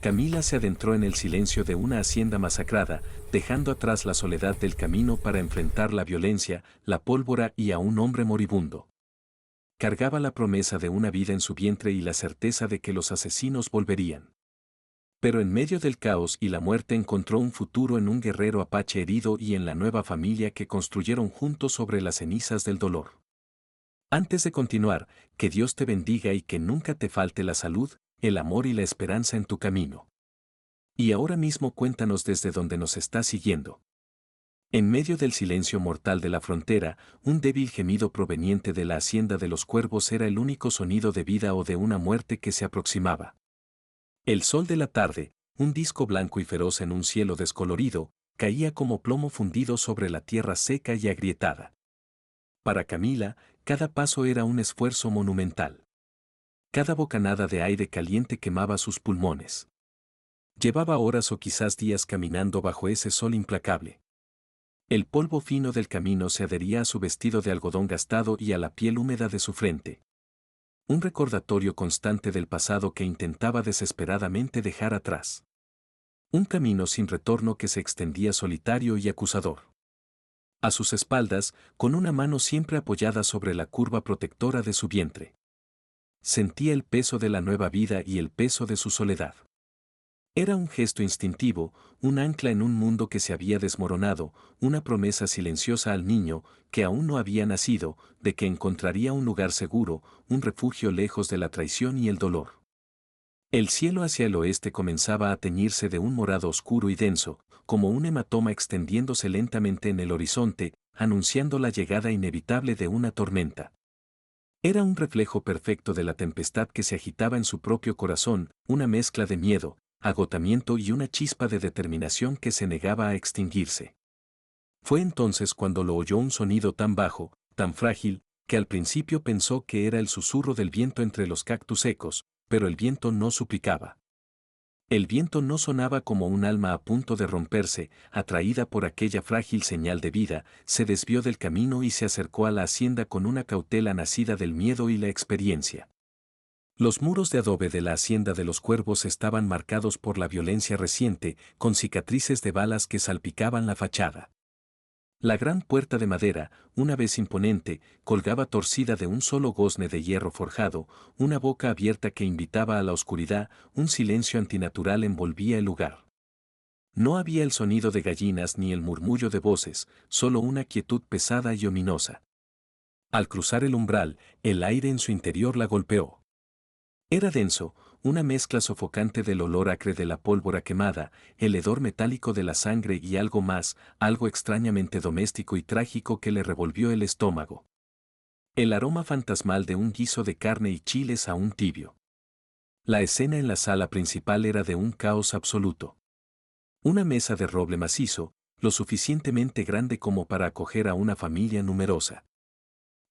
Camila se adentró en el silencio de una hacienda masacrada, dejando atrás la soledad del camino para enfrentar la violencia, la pólvora y a un hombre moribundo. Cargaba la promesa de una vida en su vientre y la certeza de que los asesinos volverían. Pero en medio del caos y la muerte encontró un futuro en un guerrero apache herido y en la nueva familia que construyeron juntos sobre las cenizas del dolor. Antes de continuar, que Dios te bendiga y que nunca te falte la salud, el amor y la esperanza en tu camino. Y ahora mismo cuéntanos desde donde nos estás siguiendo. En medio del silencio mortal de la frontera, un débil gemido proveniente de la hacienda de los cuervos era el único sonido de vida o de una muerte que se aproximaba. El sol de la tarde, un disco blanco y feroz en un cielo descolorido, caía como plomo fundido sobre la tierra seca y agrietada. Para Camila, cada paso era un esfuerzo monumental. Cada bocanada de aire caliente quemaba sus pulmones. Llevaba horas o quizás días caminando bajo ese sol implacable. El polvo fino del camino se adhería a su vestido de algodón gastado y a la piel húmeda de su frente. Un recordatorio constante del pasado que intentaba desesperadamente dejar atrás. Un camino sin retorno que se extendía solitario y acusador. A sus espaldas, con una mano siempre apoyada sobre la curva protectora de su vientre. Sentía el peso de la nueva vida y el peso de su soledad. Era un gesto instintivo, un ancla en un mundo que se había desmoronado, una promesa silenciosa al niño, que aún no había nacido, de que encontraría un lugar seguro, un refugio lejos de la traición y el dolor. El cielo hacia el oeste comenzaba a teñirse de un morado oscuro y denso, como un hematoma extendiéndose lentamente en el horizonte, anunciando la llegada inevitable de una tormenta. Era un reflejo perfecto de la tempestad que se agitaba en su propio corazón, una mezcla de miedo, agotamiento y una chispa de determinación que se negaba a extinguirse. Fue entonces cuando lo oyó un sonido tan bajo, tan frágil, que al principio pensó que era el susurro del viento entre los cactus secos, pero el viento no suplicaba. El viento no sonaba como un alma a punto de romperse, atraída por aquella frágil señal de vida, se desvió del camino y se acercó a la hacienda con una cautela nacida del miedo y la experiencia. Los muros de adobe de la hacienda de los cuervos estaban marcados por la violencia reciente, con cicatrices de balas que salpicaban la fachada. La gran puerta de madera, una vez imponente, colgaba torcida de un solo gozne de hierro forjado, una boca abierta que invitaba a la oscuridad, un silencio antinatural envolvía el lugar. No había el sonido de gallinas ni el murmullo de voces, solo una quietud pesada y ominosa. Al cruzar el umbral, el aire en su interior la golpeó. Era denso, una mezcla sofocante del olor acre de la pólvora quemada, el hedor metálico de la sangre y algo más, algo extrañamente doméstico y trágico que le revolvió el estómago. El aroma fantasmal de un guiso de carne y chiles aún tibio. La escena en la sala principal era de un caos absoluto. Una mesa de roble macizo, lo suficientemente grande como para acoger a una familia numerosa.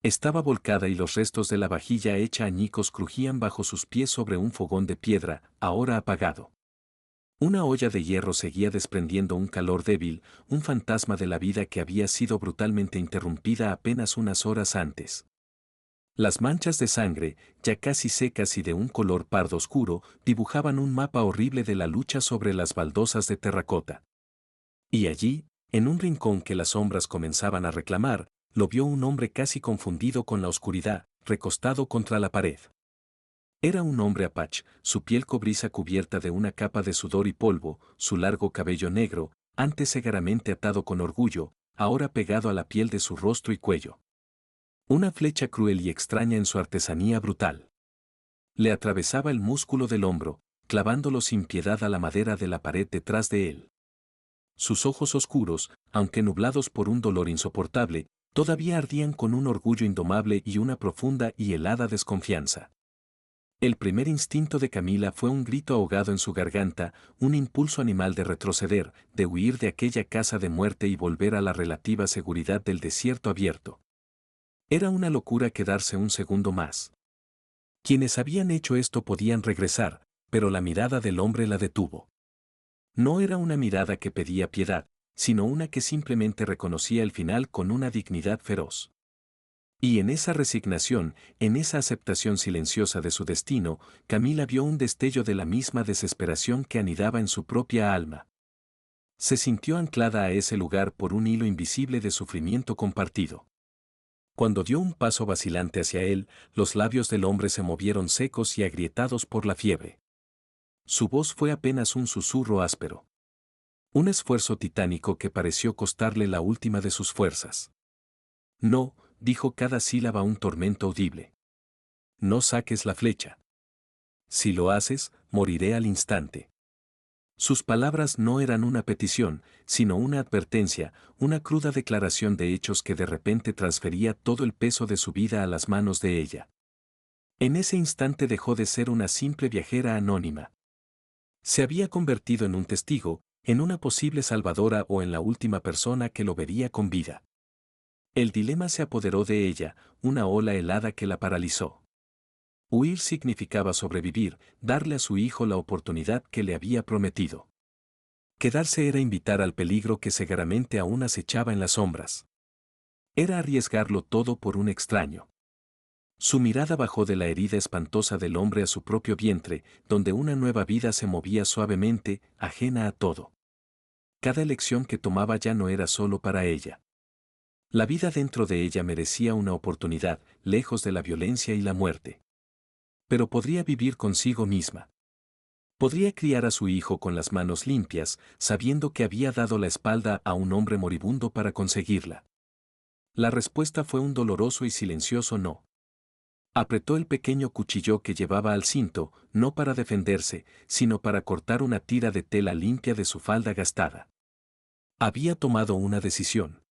Estaba volcada y los restos de la vajilla hecha añicos crujían bajo sus pies sobre un fogón de piedra, ahora apagado. Una olla de hierro seguía desprendiendo un calor débil, un fantasma de la vida que había sido brutalmente interrumpida apenas unas horas antes. Las manchas de sangre, ya casi secas y de un color pardo oscuro, dibujaban un mapa horrible de la lucha sobre las baldosas de terracota. Y allí, en un rincón que las sombras comenzaban a reclamar, lo vio un hombre casi confundido con la oscuridad, recostado contra la pared. Era un hombre apache, su piel cobriza cubierta de una capa de sudor y polvo, su largo cabello negro, antes segaramente atado con orgullo, ahora pegado a la piel de su rostro y cuello. Una flecha cruel y extraña en su artesanía brutal. Le atravesaba el músculo del hombro, clavándolo sin piedad a la madera de la pared detrás de él. Sus ojos oscuros, aunque nublados por un dolor insoportable, todavía ardían con un orgullo indomable y una profunda y helada desconfianza. El primer instinto de Camila fue un grito ahogado en su garganta, un impulso animal de retroceder, de huir de aquella casa de muerte y volver a la relativa seguridad del desierto abierto. Era una locura quedarse un segundo más. Quienes habían hecho esto podían regresar, pero la mirada del hombre la detuvo. No era una mirada que pedía piedad, sino una que simplemente reconocía el final con una dignidad feroz. Y en esa resignación, en esa aceptación silenciosa de su destino, Camila vio un destello de la misma desesperación que anidaba en su propia alma. Se sintió anclada a ese lugar por un hilo invisible de sufrimiento compartido. Cuando dio un paso vacilante hacia él, los labios del hombre se movieron secos y agrietados por la fiebre. Su voz fue apenas un susurro áspero. Un esfuerzo titánico que pareció costarle la última de sus fuerzas. No, dijo cada sílaba un tormento audible. No saques la flecha. Si lo haces, moriré al instante. Sus palabras no eran una petición, sino una advertencia, una cruda declaración de hechos que de repente transfería todo el peso de su vida a las manos de ella. En ese instante dejó de ser una simple viajera anónima. Se había convertido en un testigo, en una posible salvadora o en la última persona que lo vería con vida. El dilema se apoderó de ella, una ola helada que la paralizó. Huir significaba sobrevivir, darle a su hijo la oportunidad que le había prometido. Quedarse era invitar al peligro que cegaramente aún acechaba en las sombras. Era arriesgarlo todo por un extraño. Su mirada bajó de la herida espantosa del hombre a su propio vientre, donde una nueva vida se movía suavemente, ajena a todo. Cada elección que tomaba ya no era solo para ella. La vida dentro de ella merecía una oportunidad, lejos de la violencia y la muerte. Pero podría vivir consigo misma. Podría criar a su hijo con las manos limpias, sabiendo que había dado la espalda a un hombre moribundo para conseguirla. La respuesta fue un doloroso y silencioso no. Apretó el pequeño cuchillo que llevaba al cinto, no para defenderse, sino para cortar una tira de tela limpia de su falda gastada. Había tomado una decisión.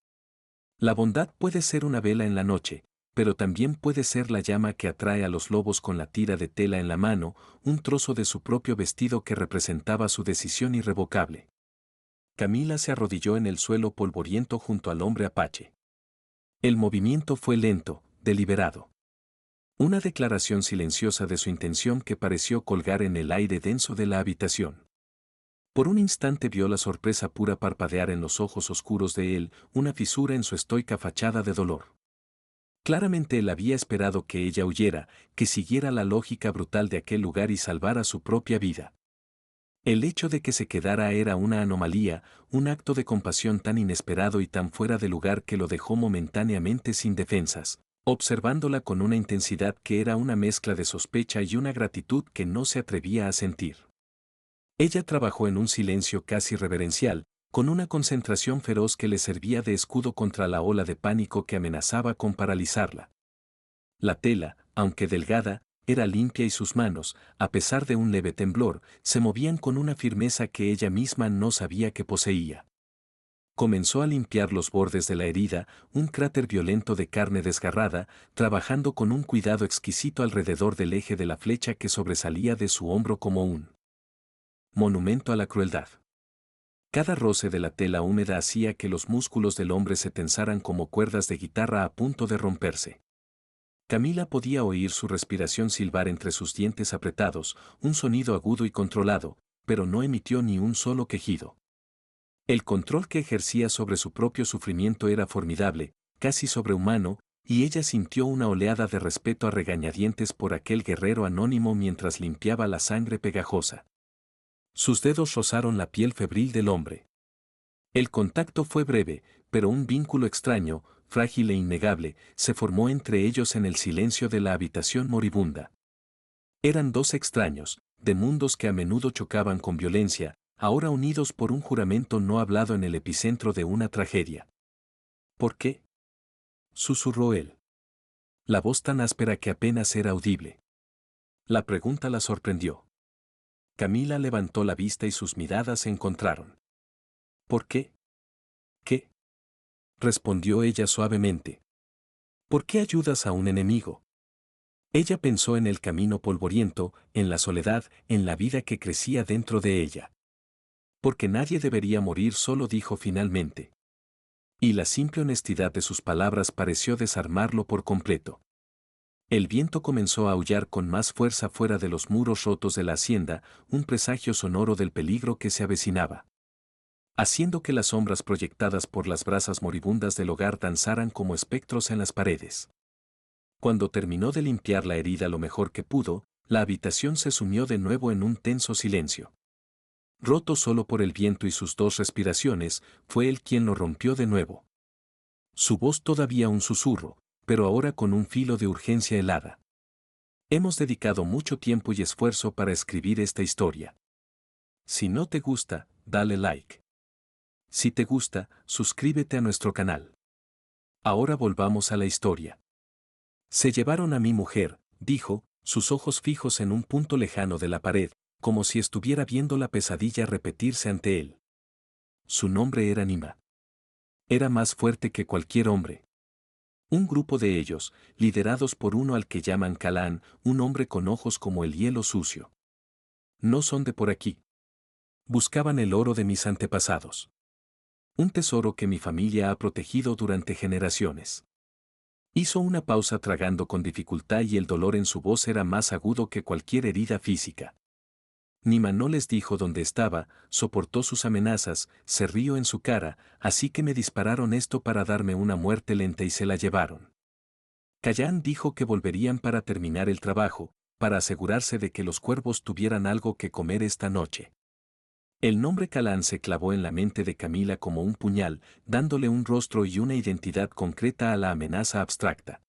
La bondad puede ser una vela en la noche, pero también puede ser la llama que atrae a los lobos con la tira de tela en la mano, un trozo de su propio vestido que representaba su decisión irrevocable. Camila se arrodilló en el suelo polvoriento junto al hombre apache. El movimiento fue lento, deliberado. Una declaración silenciosa de su intención que pareció colgar en el aire denso de la habitación. Por un instante vio la sorpresa pura parpadear en los ojos oscuros de él, una fisura en su estoica fachada de dolor. Claramente él había esperado que ella huyera, que siguiera la lógica brutal de aquel lugar y salvara su propia vida. El hecho de que se quedara era una anomalía, un acto de compasión tan inesperado y tan fuera de lugar que lo dejó momentáneamente sin defensas, observándola con una intensidad que era una mezcla de sospecha y una gratitud que no se atrevía a sentir. Ella trabajó en un silencio casi reverencial, con una concentración feroz que le servía de escudo contra la ola de pánico que amenazaba con paralizarla. La tela, aunque delgada, era limpia y sus manos, a pesar de un leve temblor, se movían con una firmeza que ella misma no sabía que poseía. Comenzó a limpiar los bordes de la herida, un cráter violento de carne desgarrada, trabajando con un cuidado exquisito alrededor del eje de la flecha que sobresalía de su hombro como un monumento a la crueldad. Cada roce de la tela húmeda hacía que los músculos del hombre se tensaran como cuerdas de guitarra a punto de romperse. Camila podía oír su respiración silbar entre sus dientes apretados, un sonido agudo y controlado, pero no emitió ni un solo quejido. El control que ejercía sobre su propio sufrimiento era formidable, casi sobrehumano, y ella sintió una oleada de respeto a regañadientes por aquel guerrero anónimo mientras limpiaba la sangre pegajosa. Sus dedos rozaron la piel febril del hombre. El contacto fue breve, pero un vínculo extraño, frágil e innegable, se formó entre ellos en el silencio de la habitación moribunda. Eran dos extraños, de mundos que a menudo chocaban con violencia, ahora unidos por un juramento no hablado en el epicentro de una tragedia. ¿Por qué?, susurró él. La voz tan áspera que apenas era audible. La pregunta la sorprendió. Camila levantó la vista y sus miradas se encontraron. ¿Por qué? ¿Qué?, respondió ella suavemente. ¿Por qué ayudas a un enemigo? Ella pensó en el camino polvoriento, en la soledad, en la vida que crecía dentro de ella. Porque nadie debería morir solo, dijo finalmente. Y la simple honestidad de sus palabras pareció desarmarlo por completo. El viento comenzó a aullar con más fuerza fuera de los muros rotos de la hacienda, un presagio sonoro del peligro que se avecinaba, haciendo que las sombras proyectadas por las brasas moribundas del hogar danzaran como espectros en las paredes. Cuando terminó de limpiar la herida lo mejor que pudo, la habitación se sumió de nuevo en un tenso silencio. Roto solo por el viento y sus dos respiraciones, fue él quien lo rompió de nuevo. Su voz todavía un susurro, pero ahora con un filo de urgencia helada. Hemos dedicado mucho tiempo y esfuerzo para escribir esta historia. Si no te gusta, dale like. Si te gusta, suscríbete a nuestro canal. Ahora volvamos a la historia. Se llevaron a mi mujer, dijo, sus ojos fijos en un punto lejano de la pared, como si estuviera viendo la pesadilla repetirse ante él. Su nombre era Nima. Era más fuerte que cualquier hombre. Un grupo de ellos, liderados por uno al que llaman Kalán, un hombre con ojos como el hielo sucio. No son de por aquí. Buscaban el oro de mis antepasados. Un tesoro que mi familia ha protegido durante generaciones. Hizo una pausa tragando con dificultad y el dolor en su voz era más agudo que cualquier herida física. Nima no les dijo dónde estaba, soportó sus amenazas, se rió en su cara, así que me dispararon esto para darme una muerte lenta y se la llevaron. Kalán dijo que volverían para terminar el trabajo, para asegurarse de que los cuervos tuvieran algo que comer esta noche. El nombre Kalán se clavó en la mente de Camila como un puñal, dándole un rostro y una identidad concreta a la amenaza abstracta.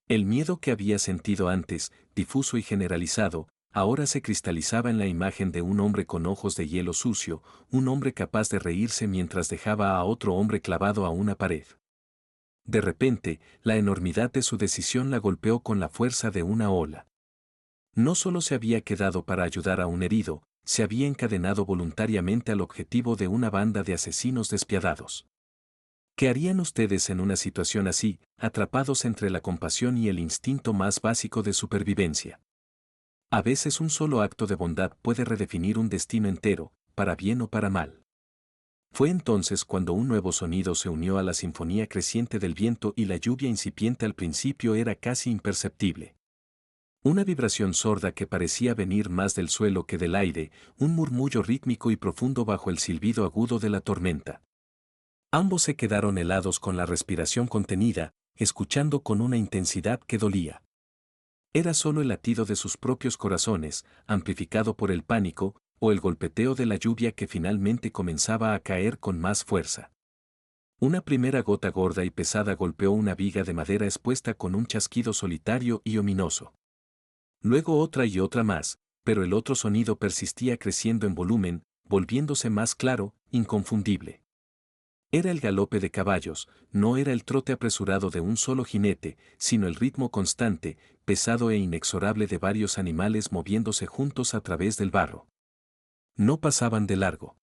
El miedo que había sentido antes, difuso y generalizado, ahora se cristalizaba en la imagen de un hombre con ojos de hielo sucio, un hombre capaz de reírse mientras dejaba a otro hombre clavado a una pared. De repente, la enormidad de su decisión la golpeó con la fuerza de una ola. No solo se había quedado para ayudar a un herido, se había encadenado voluntariamente al objetivo de una banda de asesinos despiadados. ¿Qué harían ustedes en una situación así, atrapados entre la compasión y el instinto más básico de supervivencia? A veces un solo acto de bondad puede redefinir un destino entero, para bien o para mal. Fue entonces cuando un nuevo sonido se unió a la sinfonía creciente del viento y la lluvia incipiente al principio era casi imperceptible. Una vibración sorda que parecía venir más del suelo que del aire, un murmullo rítmico y profundo bajo el silbido agudo de la tormenta. Ambos se quedaron helados con la respiración contenida, escuchando con una intensidad que dolía. Era solo el latido de sus propios corazones, amplificado por el pánico, o el golpeteo de la lluvia que finalmente comenzaba a caer con más fuerza. Una primera gota gorda y pesada golpeó una viga de madera expuesta con un chasquido solitario y ominoso. Luego otra y otra más, pero el otro sonido persistía creciendo en volumen, volviéndose más claro, inconfundible. Era el galope de caballos, no era el trote apresurado de un solo jinete, sino el ritmo constante, pesado e inexorable de varios animales moviéndose juntos a través del barro. No pasaban de largo.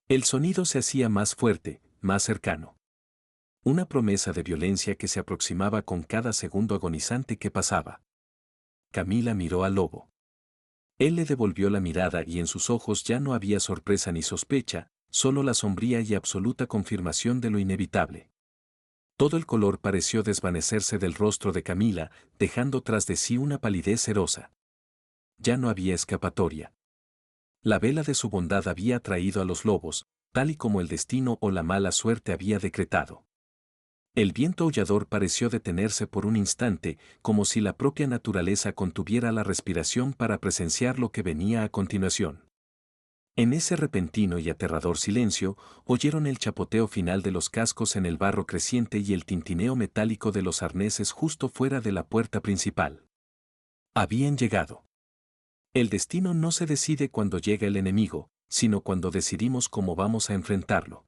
El sonido se hacía más fuerte, más cercano. Una promesa de violencia que se aproximaba con cada segundo agonizante que pasaba. Camila miró al lobo. Él le devolvió la mirada y en sus ojos ya no había sorpresa ni sospecha, solo la sombría y absoluta confirmación de lo inevitable. Todo el color pareció desvanecerse del rostro de Camila, dejando tras de sí una palidez cerosa. Ya no había escapatoria. La vela de su bondad había atraído a los lobos, tal y como el destino o la mala suerte había decretado. El viento aullador pareció detenerse por un instante, como si la propia naturaleza contuviera la respiración para presenciar lo que venía a continuación. En ese repentino y aterrador silencio, oyeron el chapoteo final de los cascos en el barro creciente y el tintineo metálico de los arneses justo fuera de la puerta principal. Habían llegado. El destino no se decide cuando llega el enemigo, sino cuando decidimos cómo vamos a enfrentarlo.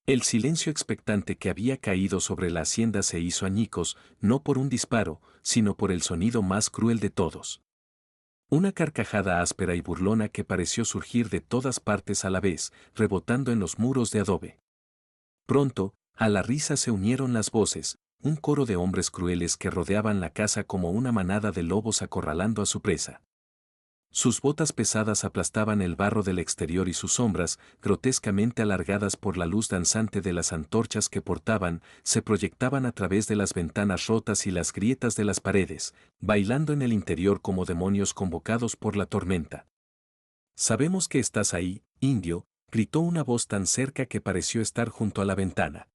El silencio expectante que había caído sobre la hacienda se hizo añicos, no por un disparo, sino por el sonido más cruel de todos. Una carcajada áspera y burlona que pareció surgir de todas partes a la vez, rebotando en los muros de adobe. Pronto, a la risa se unieron las voces, un coro de hombres crueles que rodeaban la casa como una manada de lobos acorralando a su presa. Sus botas pesadas aplastaban el barro del exterior y sus sombras, grotescamente alargadas por la luz danzante de las antorchas que portaban, se proyectaban a través de las ventanas rotas y las grietas de las paredes, bailando en el interior como demonios convocados por la tormenta. «Sabemos que estás ahí, indio», gritó una voz tan cerca que pareció estar junto a la ventana.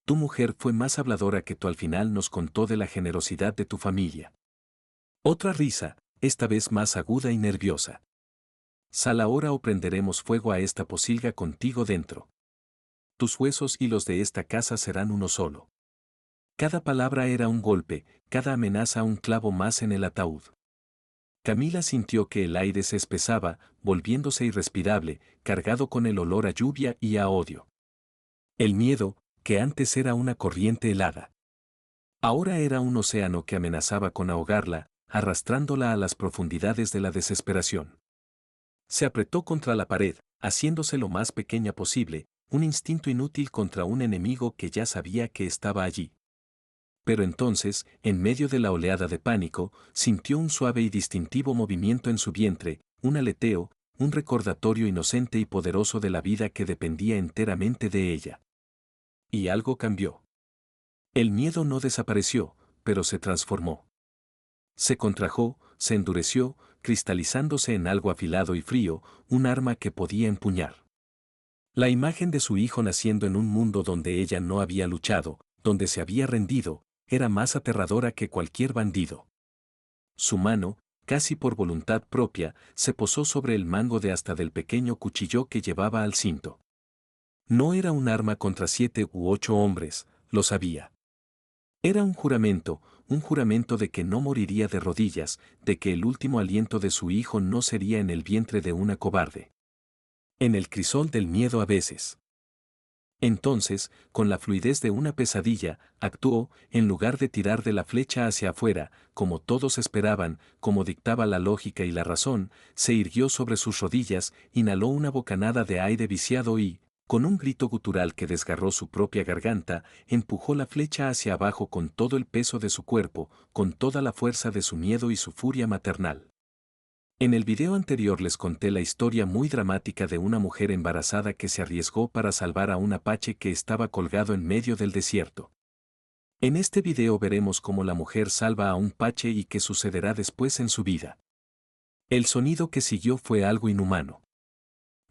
Tu mujer fue más habladora que tú, al final nos contó de la generosidad de tu familia. Otra risa, esta vez más aguda y nerviosa. Sal ahora o prenderemos fuego a esta pocilga contigo dentro. Tus huesos y los de esta casa serán uno solo. Cada palabra era un golpe, cada amenaza un clavo más en el ataúd. Camila sintió que el aire se espesaba, volviéndose irrespirable, cargado con el olor a lluvia y a odio. El miedo, que antes era una corriente helada, ahora era un océano que amenazaba con ahogarla, arrastrándola a las profundidades de la desesperación. Se apretó contra la pared, haciéndose lo más pequeña posible, un instinto inútil contra un enemigo que ya sabía que estaba allí. Pero entonces, en medio de la oleada de pánico, sintió un suave y distintivo movimiento en su vientre, un aleteo, un recordatorio inocente y poderoso de la vida que dependía enteramente de ella. Y algo cambió. El miedo no desapareció, pero se transformó. Se contrajo, se endureció, cristalizándose en algo afilado y frío, un arma que podía empuñar. La imagen de su hijo naciendo en un mundo donde ella no había luchado, donde se había rendido, era más aterradora que cualquier bandido. Su mano, casi por voluntad propia, se posó sobre el mango de asta del pequeño cuchillo que llevaba al cinto. No era un arma contra 7 u 8 hombres, lo sabía. Era un juramento de que no moriría de rodillas, de que el último aliento de su hijo no sería en el vientre de una cobarde. En el crisol del miedo a veces. Entonces, con la fluidez de una pesadilla, actuó, en lugar de tirar de la flecha hacia afuera, como todos esperaban, como dictaba la lógica y la razón, se irguió sobre sus rodillas, inhaló una bocanada de aire viciado y, con un grito gutural que desgarró su propia garganta, empujó la flecha hacia abajo con todo el peso de su cuerpo, con toda la fuerza de su miedo y su furia maternal. En el video anterior les conté la historia muy dramática de una mujer embarazada que se arriesgó para salvar a un apache que estaba colgado en medio del desierto. En este video veremos cómo la mujer salva a un apache y qué sucederá después en su vida. El sonido que siguió fue algo inhumano.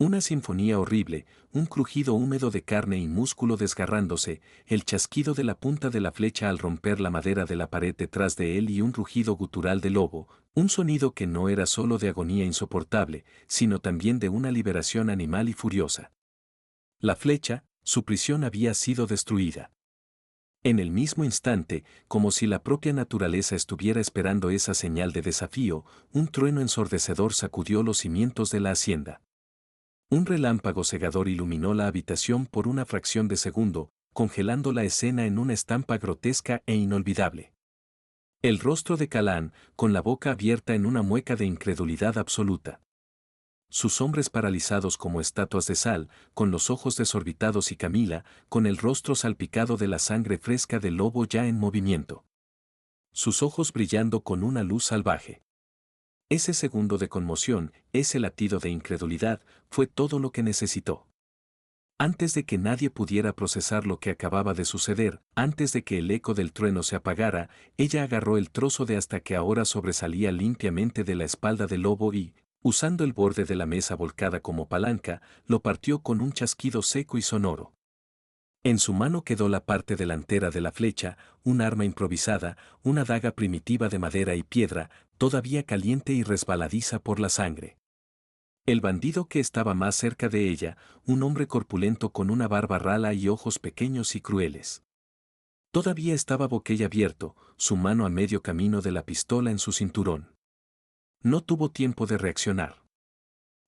Una sinfonía horrible, un crujido húmedo de carne y músculo desgarrándose, el chasquido de la punta de la flecha al romper la madera de la pared detrás de él y un rugido gutural de lobo, un sonido que no era solo de agonía insoportable, sino también de una liberación animal y furiosa. La flecha, su prisión había sido destruida. En el mismo instante, como si la propia naturaleza estuviera esperando esa señal de desafío, un trueno ensordecedor sacudió los cimientos de la hacienda. Un relámpago cegador iluminó la habitación por una fracción de segundo, congelando la escena en una estampa grotesca e inolvidable. El rostro de Calán, con la boca abierta en una mueca de incredulidad absoluta. Sus hombres paralizados como estatuas de sal, con los ojos desorbitados y Camila, con el rostro salpicado de la sangre fresca del lobo ya en movimiento. Sus ojos brillando con una luz salvaje. Ese segundo de conmoción, ese latido de incredulidad, fue todo lo que necesitó. Antes de que nadie pudiera procesar lo que acababa de suceder, antes de que el eco del trueno se apagara, ella agarró el trozo de asta que ahora sobresalía limpiamente de la espalda del lobo y, usando el borde de la mesa volcada como palanca, lo partió con un chasquido seco y sonoro. En su mano quedó la parte delantera de la flecha, un arma improvisada, una daga primitiva de madera y piedra, todavía caliente y resbaladiza por la sangre. El bandido que estaba más cerca de ella, un hombre corpulento con una barba rala y ojos pequeños y crueles. Todavía estaba boquiabierto, su mano a medio camino de la pistola en su cinturón. No tuvo tiempo de reaccionar.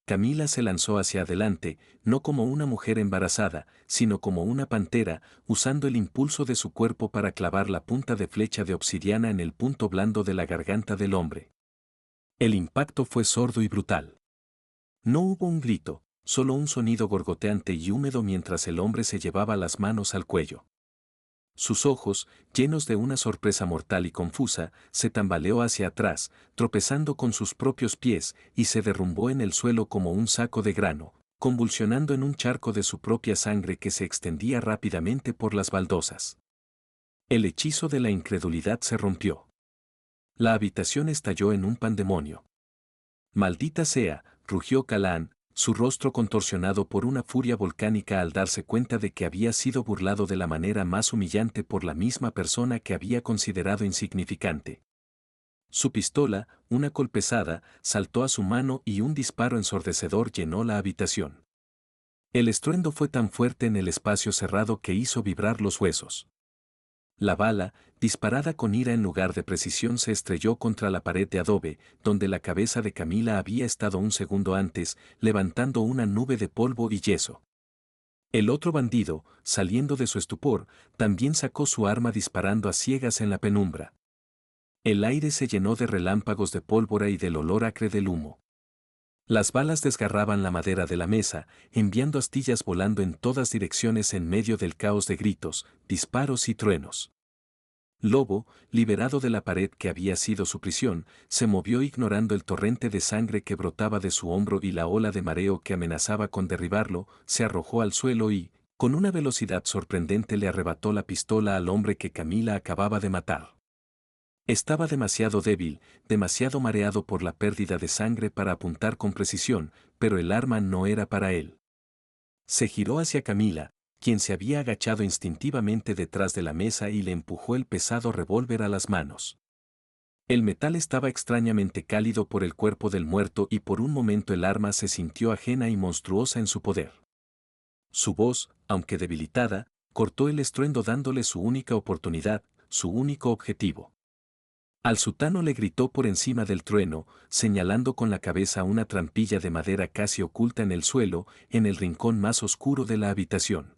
Camila se lanzó hacia adelante, no como una mujer embarazada, sino como una pantera, usando el impulso de su cuerpo para clavar la punta de flecha de obsidiana en el punto blando de la garganta del hombre. El impacto fue sordo y brutal. No hubo un grito, solo un sonido gorgoteante y húmedo mientras el hombre se llevaba las manos al cuello. Sus ojos, llenos de una sorpresa mortal y confusa, se tambaleó hacia atrás, tropezando con sus propios pies, y se derrumbó en el suelo como un saco de grano, convulsionando en un charco de su propia sangre que se extendía rápidamente por las baldosas. El hechizo de la incredulidad se rompió. La habitación estalló en un pandemonio. «Maldita sea», rugió Calán, su rostro contorsionado por una furia volcánica al darse cuenta de que había sido burlado de la manera más humillante por la misma persona que había considerado insignificante. Su pistola, una colpezada, saltó a su mano y un disparo ensordecedor llenó la habitación. El estruendo fue tan fuerte en el espacio cerrado que hizo vibrar los huesos. La bala, disparada con ira en lugar de precisión, se estrelló contra la pared de adobe, donde la cabeza de Camila había estado un segundo antes, levantando una nube de polvo y yeso. El otro bandido, saliendo de su estupor, también sacó su arma disparando a ciegas en la penumbra. El aire se llenó de relámpagos de pólvora y del olor acre del humo. Las balas desgarraban la madera de la mesa, enviando astillas volando en todas direcciones en medio del caos de gritos, disparos y truenos. Lobo, liberado de la pared que había sido su prisión, se movió ignorando el torrente de sangre que brotaba de su hombro y la ola de mareo que amenazaba con derribarlo, se arrojó al suelo y, con una velocidad sorprendente, le arrebató la pistola al hombre que Camila acababa de matar. Estaba demasiado débil, demasiado mareado por la pérdida de sangre para apuntar con precisión, pero el arma no era para él. Se giró hacia Camila, quien se había agachado instintivamente detrás de la mesa y le empujó el pesado revólver a las manos. El metal estaba extrañamente cálido por el cuerpo del muerto y por un momento el arma se sintió ajena y monstruosa en su poder. Su voz, aunque debilitada, cortó el estruendo dándole su única oportunidad, su único objetivo. Al sultano le gritó por encima del trueno, señalando con la cabeza una trampilla de madera casi oculta en el suelo, en el rincón más oscuro de la habitación.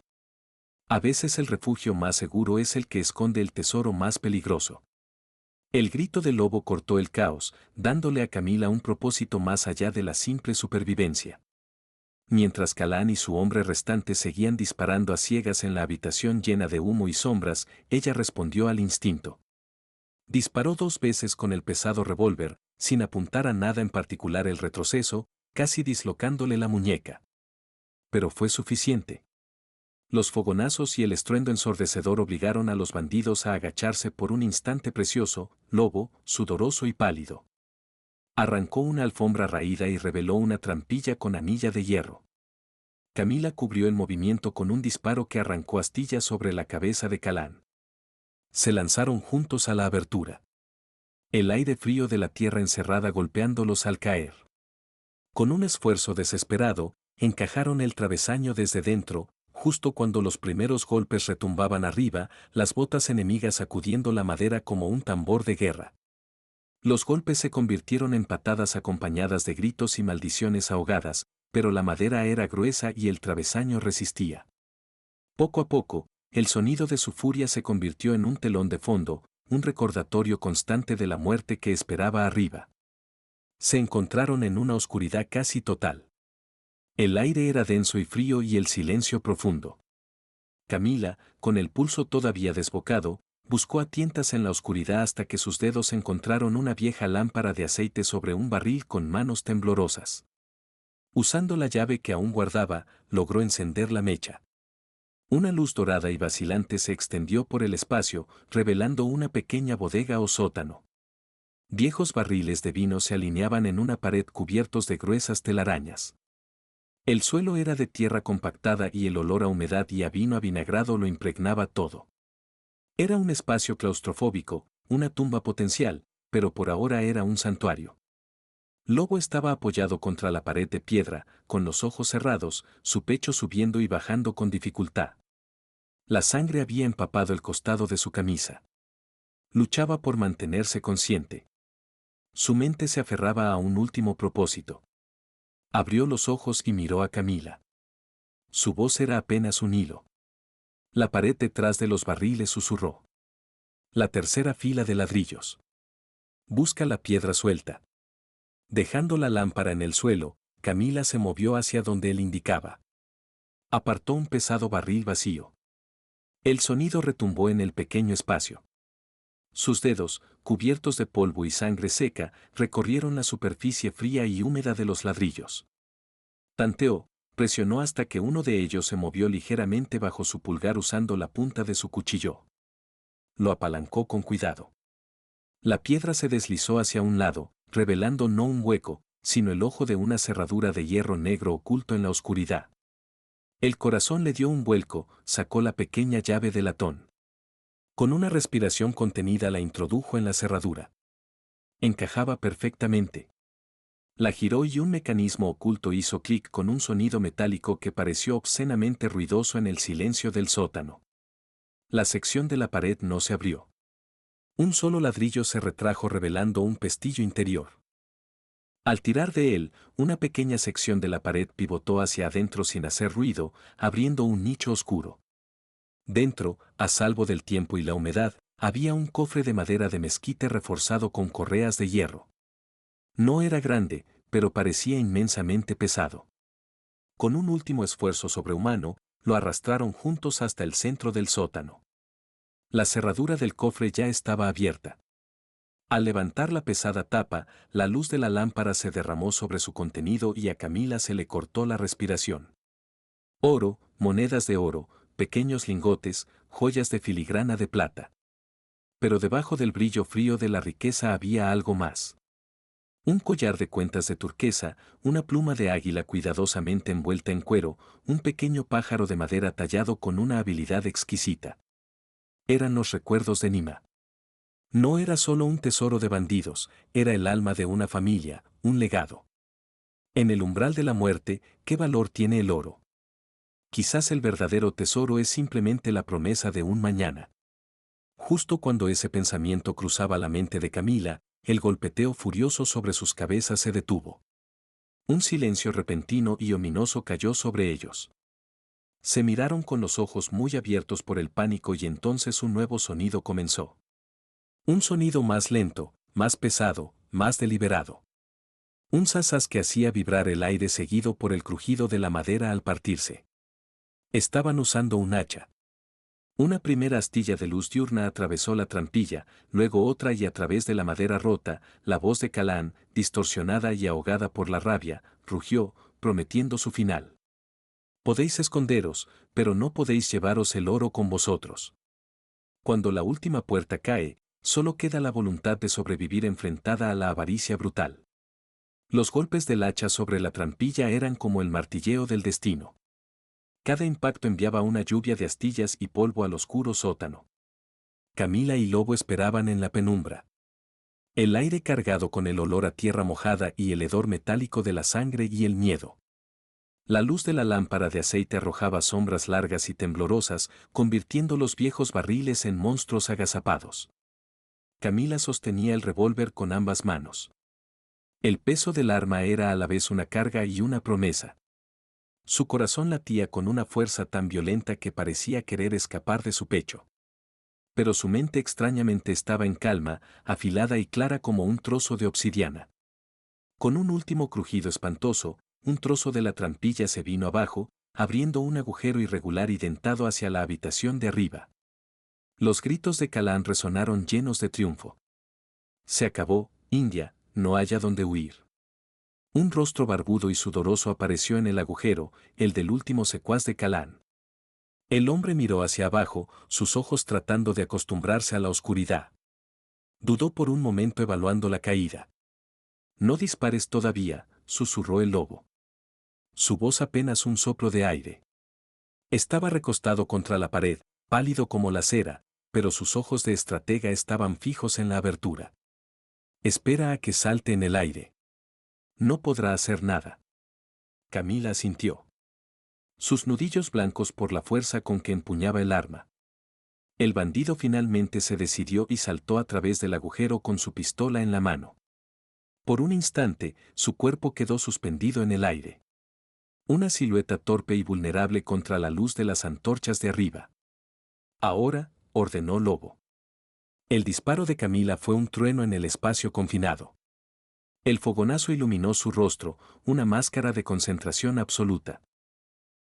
A veces el refugio más seguro es el que esconde el tesoro más peligroso. El grito del lobo cortó el caos, dándole a Camila un propósito más allá de la simple supervivencia. Mientras Calán y su hombre restante seguían disparando a ciegas en la habitación llena de humo y sombras, ella respondió al instinto. Disparó 2 veces con el pesado revólver, sin apuntar a nada en particular. El retroceso, casi dislocándole la muñeca. Pero fue suficiente. Los fogonazos y el estruendo ensordecedor obligaron a los bandidos a agacharse por un instante precioso. Lobo, sudoroso y pálido, arrancó una alfombra raída y reveló una trampilla con anilla de hierro. Camila cubrió el movimiento con un disparo que arrancó astillas sobre la cabeza de Calán. Se lanzaron juntos a la abertura. El aire frío de la tierra encerrada golpeándolos al caer. Con un esfuerzo desesperado, encajaron el travesaño desde dentro, justo cuando los primeros golpes retumbaban arriba, las botas enemigas sacudiendo la madera como un tambor de guerra. Los golpes se convirtieron en patadas acompañadas de gritos y maldiciones ahogadas, pero la madera era gruesa y el travesaño resistía. Poco a poco, el sonido de su furia se convirtió en un telón de fondo, un recordatorio constante de la muerte que esperaba arriba. Se encontraron en una oscuridad casi total. El aire era denso y frío y el silencio profundo. Camila, con el pulso todavía desbocado, buscó a tientas en la oscuridad hasta que sus dedos encontraron una vieja lámpara de aceite sobre un barril con manos temblorosas. Usando la llave que aún guardaba, logró encender la mecha. Una luz dorada y vacilante se extendió por el espacio, revelando una pequeña bodega o sótano. Viejos barriles de vino se alineaban en una pared cubiertos de gruesas telarañas. El suelo era de tierra compactada y el olor a humedad y a vino avinagrado lo impregnaba todo. Era un espacio claustrofóbico, una tumba potencial, pero por ahora era un santuario. Lobo estaba apoyado contra la pared de piedra, con los ojos cerrados, su pecho subiendo y bajando con dificultad. La sangre había empapado el costado de su camisa. Luchaba por mantenerse consciente. Su mente se aferraba a un último propósito. Abrió los ojos y miró a Camila. Su voz era apenas un hilo. La pared detrás de los barriles susurró. La tercera fila de ladrillos. Busca la piedra suelta. Dejando la lámpara en el suelo, Camila se movió hacia donde él indicaba. Apartó un pesado barril vacío. El sonido retumbó en el pequeño espacio. Sus dedos, cubiertos de polvo y sangre seca, recorrieron la superficie fría y húmeda de los ladrillos. Tanteó, presionó hasta que uno de ellos se movió ligeramente bajo su pulgar usando la punta de su cuchillo. Lo apalancó con cuidado. La piedra se deslizó hacia un lado, revelando no un hueco, sino el ojo de una cerradura de hierro negro oculto en la oscuridad. El corazón le dio un vuelco, sacó la pequeña llave de latón. Con una respiración contenida la introdujo en la cerradura. Encajaba perfectamente. La giró y un mecanismo oculto hizo clic con un sonido metálico que pareció obscenamente ruidoso en el silencio del sótano. La sección de la pared no se abrió. Un solo ladrillo se retrajo revelando un pestillo interior. Al tirar de él, una pequeña sección de la pared pivotó hacia adentro sin hacer ruido, abriendo un nicho oscuro. Dentro, a salvo del tiempo y la humedad, había un cofre de madera de mezquite reforzado con correas de hierro. No era grande, pero parecía inmensamente pesado. Con un último esfuerzo sobrehumano, lo arrastraron juntos hasta el centro del sótano. La cerradura del cofre ya estaba abierta. Al levantar la pesada tapa, la luz de la lámpara se derramó sobre su contenido y a Camila se le cortó la respiración. Oro, monedas de oro, pequeños lingotes, joyas de filigrana de plata. Pero debajo del brillo frío de la riqueza había algo más. Un collar de cuentas de turquesa, una pluma de águila cuidadosamente envuelta en cuero, un pequeño pájaro de madera tallado con una habilidad exquisita. Eran los recuerdos de Nima. No era solo un tesoro de bandidos, era el alma de una familia, un legado. En el umbral de la muerte, ¿qué valor tiene el oro? Quizás el verdadero tesoro es simplemente la promesa de un mañana. Justo cuando ese pensamiento cruzaba la mente de Camila, el golpeteo furioso sobre sus cabezas se detuvo. Un silencio repentino y ominoso cayó sobre ellos. Se miraron con los ojos muy abiertos por el pánico y entonces un nuevo sonido comenzó. Un sonido más lento, más pesado, más deliberado. Un zazaz que hacía vibrar el aire seguido por el crujido de la madera al partirse. Estaban usando un hacha. Una primera astilla de luz diurna atravesó la trampilla, luego otra y a través de la madera rota, la voz de Calán, distorsionada y ahogada por la rabia, rugió, prometiendo su final. Podéis esconderos, pero no podéis llevaros el oro con vosotros. Cuando la última puerta cae, solo queda la voluntad de sobrevivir enfrentada a la avaricia brutal. Los golpes del hacha sobre la trampilla eran como el martilleo del destino. Cada impacto enviaba una lluvia de astillas y polvo al oscuro sótano. Camila y Lobo esperaban en la penumbra. El aire cargado con el olor a tierra mojada y el hedor metálico de la sangre y el miedo. La luz de la lámpara de aceite arrojaba sombras largas y temblorosas, convirtiendo los viejos barriles en monstruos agazapados. Camila sostenía el revólver con ambas manos. El peso del arma era a la vez una carga y una promesa. Su corazón latía con una fuerza tan violenta que parecía querer escapar de su pecho. Pero su mente extrañamente estaba en calma, afilada y clara como un trozo de obsidiana. Con un último crujido espantoso, un trozo de la trampilla se vino abajo, abriendo un agujero irregular y dentado hacia la habitación de arriba. Los gritos de Calán resonaron llenos de triunfo. Se acabó, India, no haya donde huir. Un rostro barbudo y sudoroso apareció en el agujero, el del último secuaz de Calán. El hombre miró hacia abajo, sus ojos tratando de acostumbrarse a la oscuridad. Dudó por un momento evaluando la caída. No dispares todavía, susurró el lobo. Su voz apenas un soplo de aire. Estaba recostado contra la pared, pálido como la cera, pero sus ojos de estratega estaban fijos en la abertura. Espera a que salte en el aire. No podrá hacer nada. Camila asintió. Sus nudillos blancos por la fuerza con que empuñaba el arma. El bandido finalmente se decidió y saltó a través del agujero con su pistola en la mano. Por un instante, su cuerpo quedó suspendido en el aire. Una silueta torpe y vulnerable contra la luz de las antorchas de arriba. Ahora, ordenó Lobo. El disparo de Camila fue un trueno en el espacio confinado. El fogonazo iluminó su rostro, una máscara de concentración absoluta.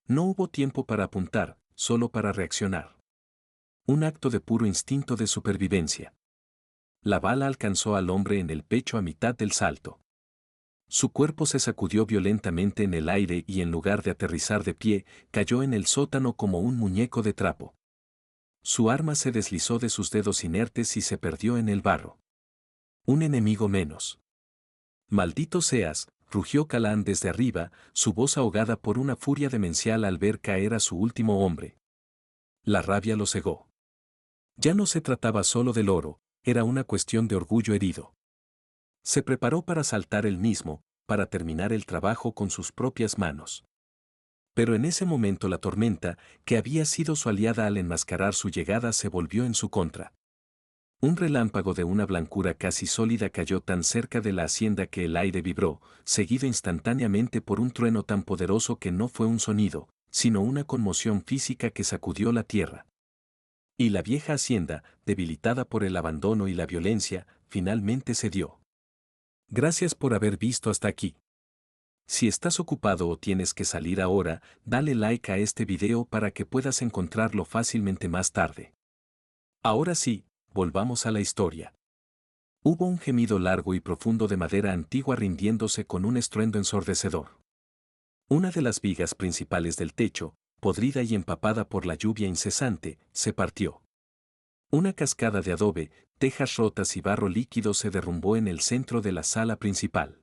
No hubo tiempo para apuntar, solo para reaccionar. Un acto de puro instinto de supervivencia. La bala alcanzó al hombre en el pecho a mitad del salto. Su cuerpo se sacudió violentamente en el aire y en lugar de aterrizar de pie, cayó en el sótano como un muñeco de trapo. Su arma se deslizó de sus dedos inertes y se perdió en el barro. Un enemigo menos. Maldito seas, rugió Calaán desde arriba, su voz ahogada por una furia demencial al ver caer a su último hombre. La rabia lo cegó. Ya no se trataba solo del oro, era una cuestión de orgullo herido. Se preparó para saltar él mismo, para terminar el trabajo con sus propias manos. Pero en ese momento la tormenta, que había sido su aliada al enmascarar su llegada, se volvió en su contra. Un relámpago de una blancura casi sólida cayó tan cerca de la hacienda que el aire vibró, seguido instantáneamente por un trueno tan poderoso que no fue un sonido, sino una conmoción física que sacudió la tierra. Y la vieja hacienda, debilitada por el abandono y la violencia, finalmente cedió. Gracias por haber visto hasta aquí. Si estás ocupado o tienes que salir ahora, dale like a este video para que puedas encontrarlo fácilmente más tarde. Ahora sí, volvamos a la historia. Hubo un gemido largo y profundo de madera antigua rindiéndose con un estruendo ensordecedor. Una de las vigas principales del techo, podrida y empapada por la lluvia incesante, se partió. Una cascada de adobe, tejas rotas y barro líquido se derrumbó en el centro de la sala principal.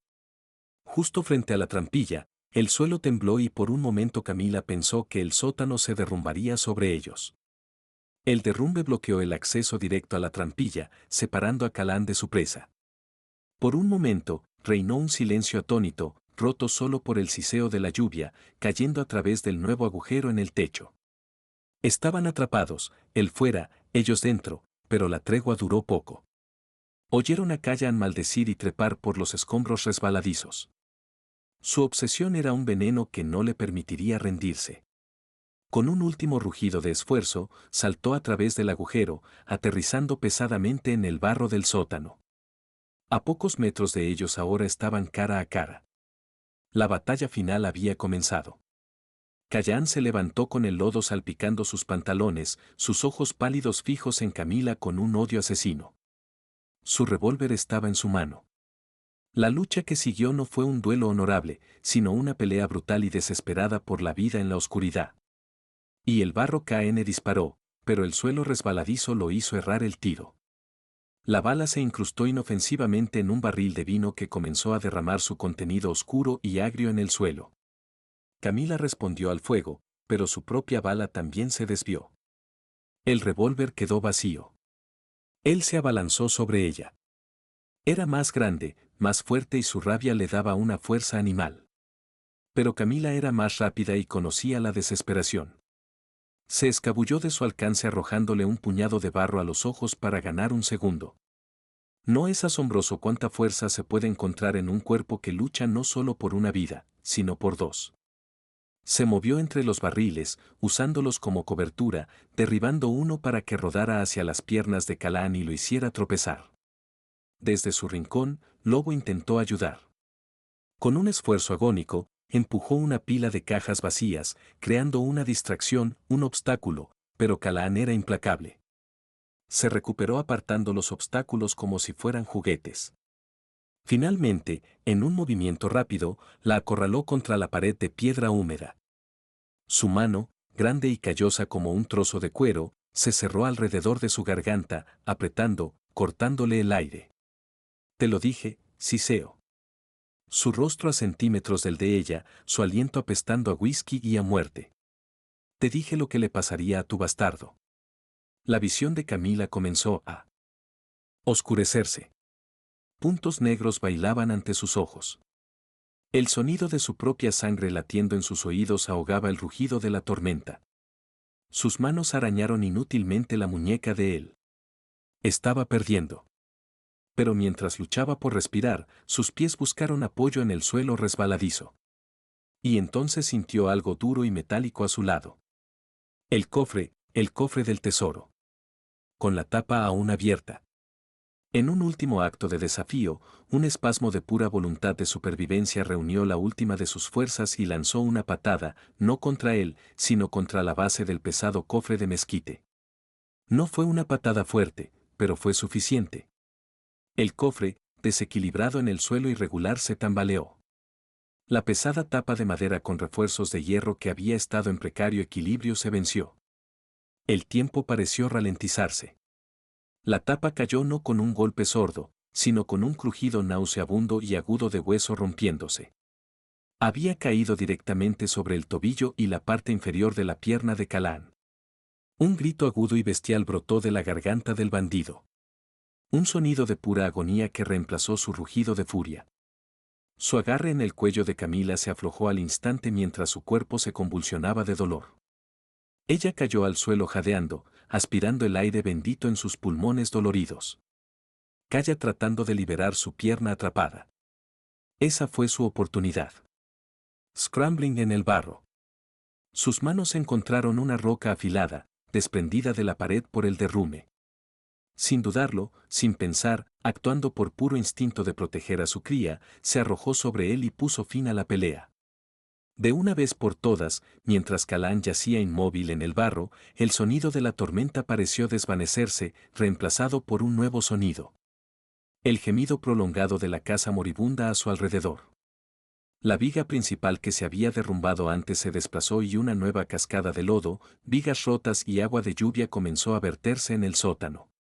Justo frente a la trampilla, el suelo tembló y por un momento Camila pensó que el sótano se derrumbaría sobre ellos. El derrumbe bloqueó el acceso directo a la trampilla, separando a Calaán de su presa. Por un momento, reinó un silencio atónito, roto solo por el siseo de la lluvia, cayendo a través del nuevo agujero en el techo. Estaban atrapados, él fuera, ellos dentro, pero la tregua duró poco. Oyeron a Callan maldecir y trepar por los escombros resbaladizos. Su obsesión era un veneno que no le permitiría rendirse. Con un último rugido de esfuerzo, saltó a través del agujero, aterrizando pesadamente en el barro del sótano. A pocos metros de ellos ahora estaban cara a cara. La batalla final había comenzado. Callan se levantó con el lodo salpicando sus pantalones, sus ojos pálidos fijos en Camila con un odio asesino. Su revólver estaba en su mano. La lucha que siguió no fue un duelo honorable, sino una pelea brutal y desesperada por la vida en la oscuridad. Y el barro KN disparó, pero el suelo resbaladizo lo hizo errar el tiro. La bala se incrustó inofensivamente en un barril de vino que comenzó a derramar su contenido oscuro y agrio en el suelo. Camila respondió al fuego, pero su propia bala también se desvió. El revólver quedó vacío. Él se abalanzó sobre ella. Era más grande, más fuerte y su rabia le daba una fuerza animal. Pero Camila era más rápida y conocía la desesperación. Se escabulló de su alcance arrojándole un puñado de barro a los ojos para ganar un segundo. No es asombroso cuánta fuerza se puede encontrar en un cuerpo que lucha no solo por una vida, sino por dos. Se movió entre los barriles, usándolos como cobertura, derribando uno para que rodara hacia las piernas de Calaán y lo hiciera tropezar. Desde su rincón, Lobo intentó ayudar. Con un esfuerzo agónico, empujó una pila de cajas vacías, creando una distracción, un obstáculo, pero Calaán era implacable. Se recuperó apartando los obstáculos como si fueran juguetes. Finalmente, en un movimiento rápido, la acorraló contra la pared de piedra húmeda. Su mano, grande y callosa como un trozo de cuero, se cerró alrededor de su garganta, apretando, cortándole el aire. Te lo dije, Siseo. Su rostro a centímetros del de ella, su aliento apestando a whisky y a muerte. Te dije lo que le pasaría a tu bastardo. La visión de Camila comenzó a oscurecerse. Puntos negros bailaban ante sus ojos. El sonido de su propia sangre latiendo en sus oídos ahogaba el rugido de la tormenta. Sus manos arañaron inútilmente la muñeca de él. Estaba perdiendo. Pero mientras luchaba por respirar, sus pies buscaron apoyo en el suelo resbaladizo. Y entonces sintió algo duro y metálico a su lado. El cofre del tesoro. Con la tapa aún abierta. En un último acto de desafío, un espasmo de pura voluntad de supervivencia reunió la última de sus fuerzas y lanzó una patada, no contra él, sino contra la base del pesado cofre de mezquite. No fue una patada fuerte, pero fue suficiente. El cofre, desequilibrado en el suelo irregular, se tambaleó. La pesada tapa de madera con refuerzos de hierro que había estado en precario equilibrio se venció. El tiempo pareció ralentizarse. La tapa cayó no con un golpe sordo, sino con un crujido nauseabundo y agudo de hueso rompiéndose. Había caído directamente sobre el tobillo y la parte inferior de la pierna de Calán. Un grito agudo y bestial brotó de la garganta del bandido. Un sonido de pura agonía que reemplazó su rugido de furia. Su agarre en el cuello de Camila se aflojó al instante mientras su cuerpo se convulsionaba de dolor. Ella cayó al suelo jadeando, aspirando el aire bendito en sus pulmones doloridos. Calla tratando de liberar su pierna atrapada. Esa fue su oportunidad. Scrambling en el barro. Sus manos encontraron una roca afilada, desprendida de la pared por el derrumbe. Sin dudarlo, sin pensar, actuando por puro instinto de proteger a su cría, se arrojó sobre él y puso fin a la pelea. De una vez por todas, mientras Calán yacía inmóvil en el barro, el sonido de la tormenta pareció desvanecerse, reemplazado por un nuevo sonido. El gemido prolongado de la casa moribunda a su alrededor. La viga principal que se había derrumbado antes se desplazó y una nueva cascada de lodo, vigas rotas y agua de lluvia comenzó a verterse en el sótano.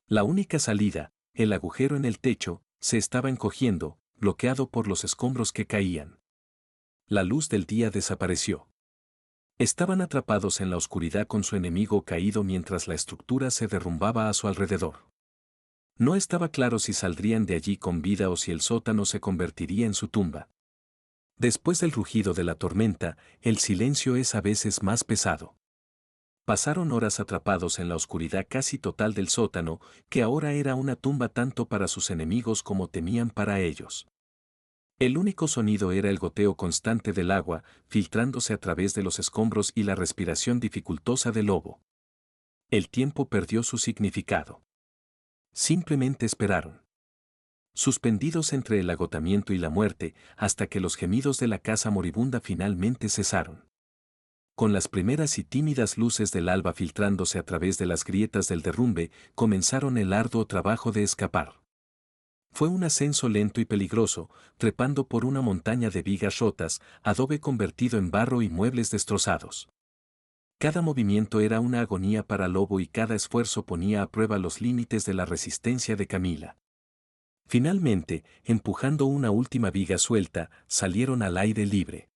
La única salida, el agujero en el techo, se estaba encogiendo, bloqueado por los escombros que caían. La luz del día desapareció. Estaban atrapados en la oscuridad con su enemigo caído mientras la estructura se derrumbaba a su alrededor. No estaba claro si saldrían de allí con vida o si el sótano se convertiría en su tumba. Después del rugido de la tormenta, el silencio es a veces más pesado. Pasaron horas atrapados en la oscuridad casi total del sótano, que ahora era una tumba tanto para sus enemigos como temían para ellos. El único sonido era el goteo constante del agua, filtrándose a través de los escombros y la respiración dificultosa del lobo. El tiempo perdió su significado. Simplemente esperaron. Suspendidos entre el agotamiento y la muerte, hasta que los gemidos de la casa moribunda finalmente cesaron. Con las primeras y tímidas luces del alba filtrándose a través de las grietas del derrumbe, comenzaron el arduo trabajo de escapar. Fue un ascenso lento y peligroso, trepando por una montaña de vigas rotas, adobe convertido en barro y muebles destrozados. Cada movimiento era una agonía para Lobo y cada esfuerzo ponía a prueba los límites de la resistencia de Camila. Finalmente, empujando una última viga suelta, salieron al aire libre.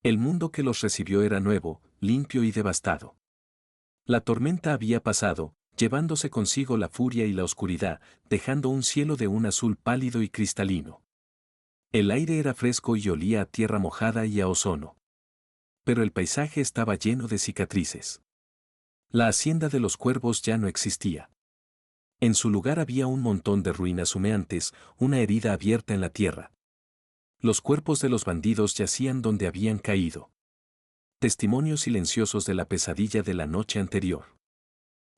El mundo que los recibió era nuevo, limpio y devastado. La tormenta había pasado, llevándose consigo la furia y la oscuridad, dejando un cielo de un azul pálido y cristalino. El aire era fresco y olía a tierra mojada y a ozono. Pero el paisaje estaba lleno de cicatrices. La hacienda de los cuervos ya no existía. En su lugar había un montón de ruinas humeantes, una herida abierta en la tierra. Los cuerpos de los bandidos yacían donde habían caído. Testimonios silenciosos de la pesadilla de la noche anterior.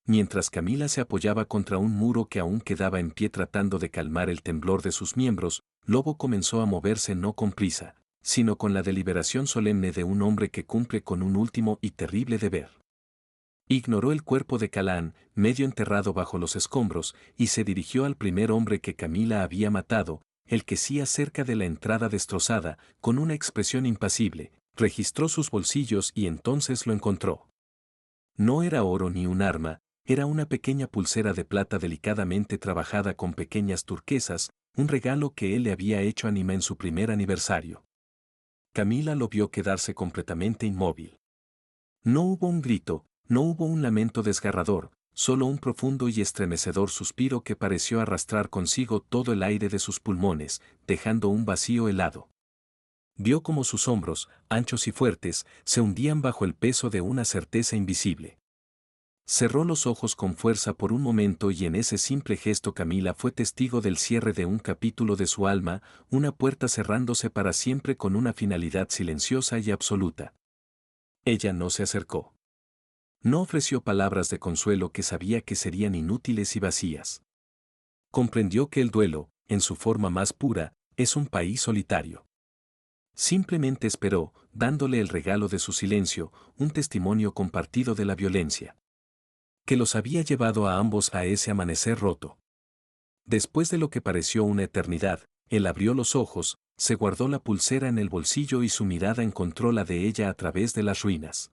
Mientras Camila se apoyaba contra un muro que aún quedaba en pie tratando de calmar el temblor de sus miembros, Lobo comenzó a moverse no con prisa, sino con la deliberación solemne de un hombre que cumple con un último y terrible deber. Ignoró el cuerpo de Calán, medio enterrado bajo los escombros, y se dirigió al primer hombre que Camila había matado, el que yacía cerca de la entrada destrozada, con una expresión impasible, registró sus bolsillos y entonces lo encontró. No era oro ni un arma, era una pequeña pulsera de plata delicadamente trabajada con pequeñas turquesas, un regalo que él le había hecho a Nima en su primer aniversario. Camila lo vio quedarse completamente inmóvil. No hubo un grito, no hubo un lamento desgarrador, solo un profundo y estremecedor suspiro que pareció arrastrar consigo todo el aire de sus pulmones, dejando un vacío helado. Vio como sus hombros, anchos y fuertes, se hundían bajo el peso de una certeza invisible. Cerró los ojos con fuerza por un momento y en ese simple gesto Camila fue testigo del cierre de un capítulo de su alma, una puerta cerrándose para siempre con una finalidad silenciosa y absoluta. Ella no se acercó. No ofreció palabras de consuelo que sabía que serían inútiles y vacías. Comprendió que el duelo, en su forma más pura, es un país solitario. Simplemente esperó, dándole el regalo de su silencio, un testimonio compartido de la violencia que los había llevado a ambos a ese amanecer roto. Después de lo que pareció una eternidad, él abrió los ojos, se guardó la pulsera en el bolsillo y su mirada encontró la de ella a través de las ruinas.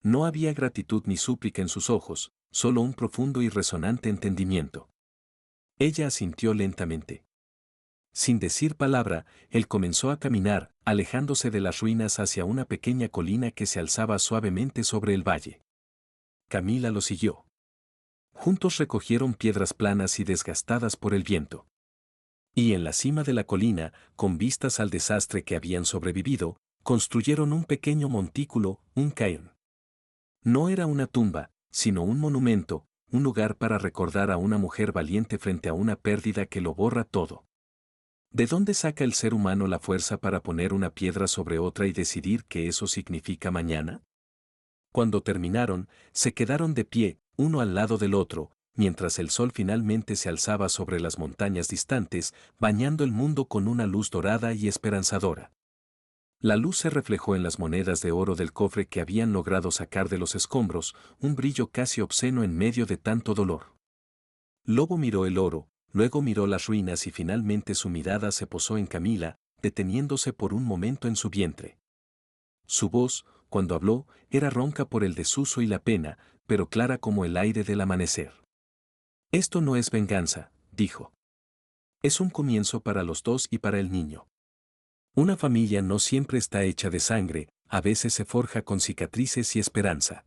No había gratitud ni súplica en sus ojos, solo un profundo y resonante entendimiento. Ella asintió lentamente. Sin decir palabra, él comenzó a caminar, alejándose de las ruinas hacia una pequeña colina que se alzaba suavemente sobre el valle. Camila lo siguió. Juntos recogieron piedras planas y desgastadas por el viento. Y en la cima de la colina, con vistas al desastre que habían sobrevivido, construyeron un pequeño montículo, un cairn. No era una tumba, sino un monumento, un lugar para recordar a una mujer valiente frente a una pérdida que lo borra todo. ¿De dónde saca el ser humano la fuerza para poner una piedra sobre otra y decidir que eso significa mañana? Cuando terminaron, se quedaron de pie, uno al lado del otro, mientras el sol finalmente se alzaba sobre las montañas distantes, bañando el mundo con una luz dorada y esperanzadora. La luz se reflejó en las monedas de oro del cofre que habían logrado sacar de los escombros, un brillo casi obsceno en medio de tanto dolor. Lobo miró el oro, luego miró las ruinas y finalmente su mirada se posó en Camila, deteniéndose por un momento en su vientre. Su voz, cuando habló, era ronca por el desuso y la pena, pero clara como el aire del amanecer. Esto no es venganza, dijo. Es un comienzo para los dos y para el niño. Una familia no siempre está hecha de sangre, a veces se forja con cicatrices y esperanza.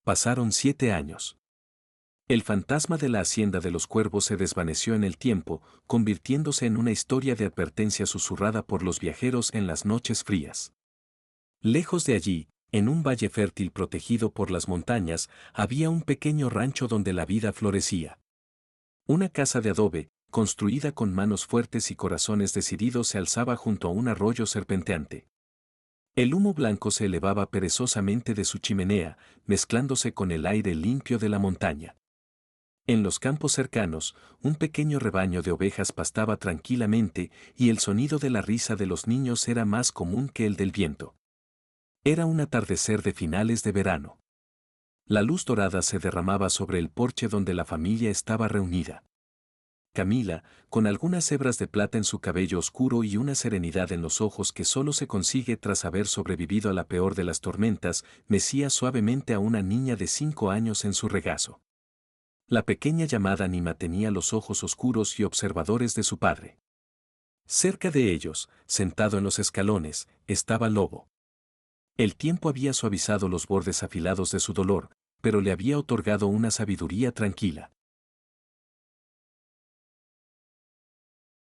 Pasaron 7 años. El fantasma de la hacienda de los cuervos se desvaneció en el tiempo, convirtiéndose en una historia de advertencia susurrada por los viajeros en las noches frías. Lejos de allí, en un valle fértil protegido por las montañas, había un pequeño rancho donde la vida florecía. Una casa de adobe, construida con manos fuertes y corazones decididos, se alzaba junto a un arroyo serpenteante. El humo blanco se elevaba perezosamente de su chimenea, mezclándose con el aire limpio de la montaña. En los campos cercanos, un pequeño rebaño de ovejas pastaba tranquilamente y el sonido de la risa de los niños era más común que el del viento. Era un atardecer de finales de verano. La luz dorada se derramaba sobre el porche donde la familia estaba reunida. Camila, con algunas hebras de plata en su cabello oscuro y una serenidad en los ojos que solo se consigue tras haber sobrevivido a la peor de las tormentas, mecía suavemente a una niña de 5 años en su regazo. La pequeña llamada Nima tenía los ojos oscuros y observadores de su padre. Cerca de ellos, sentado en los escalones, estaba Lobo. El tiempo había suavizado los bordes afilados de su dolor, pero le había otorgado una sabiduría tranquila.